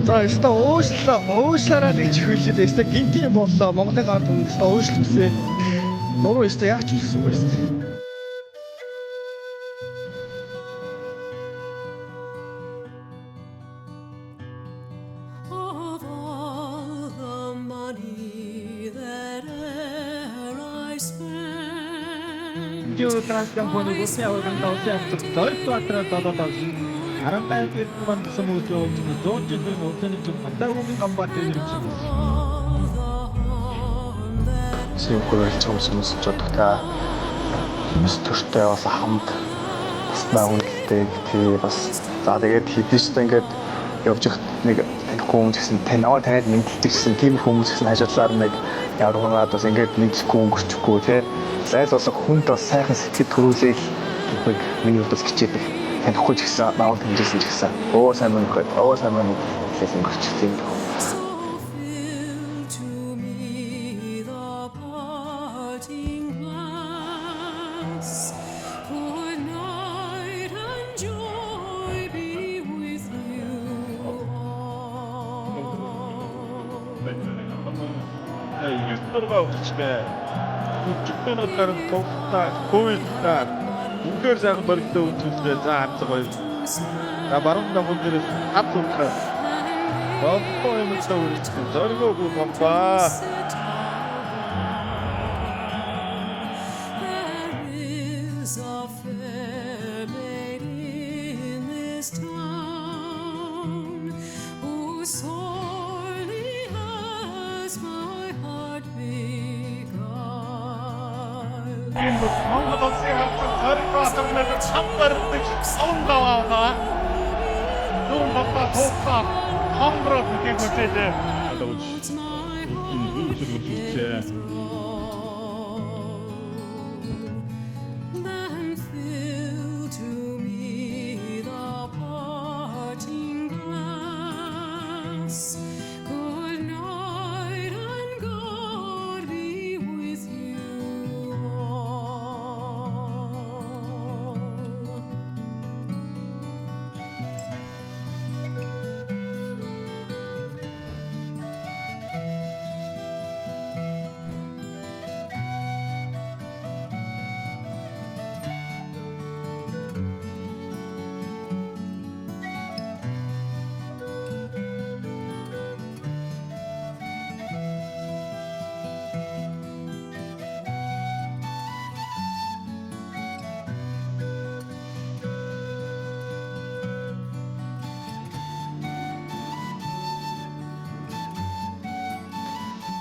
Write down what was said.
За яста уушлаараа гэж хэлээд яста гинти боллоо Монголын ард түмэнд уушлагдсан. Нуруу яста яач хэлсэн бэ яста. Юу транспорт полигоос явсан тавьсан тойлтотраа тодотож Арамбай гэрмэн самуужоо зүүн жилийн өтөний мандагын гамбатын ирсэн. Симпурал цомсмос жодогта мистөртэй бас хамт бас байгууллагатай тий бас за тэгээд хэдийчтэй ингээд явж их нэг хүмүүс гэсэн танаа танад мэдчихсэн тийм хүмүүс гэсэн хажуудлаар нэг явуулгаад бас ингээд мэдхгүй өнгөрчихгүй тий зайлуулах хүнд бас сайхан сэтгэл төрүүлэх гэх миний удаас хичээдэг танихгүй ч гэсэн баавал хэмжээсэн ч гэсэн сайн мөн гэсэн өнгөрчихсэн юм. Юугаа үчмээ. Үчмэнээр тохта хөөсдөө үнээр сайхан боригтой үзүүлээ за хамсаг гоё. За баруун давхар дээр хад унтаа. Баахгүй юм шиг үүрэгтэй. Зоргоогүй бамбаа. Монголын харилцаа хамбардаг сонгоогоо зүүн бата тоохоо хамбраа бүхий хөтөлөө.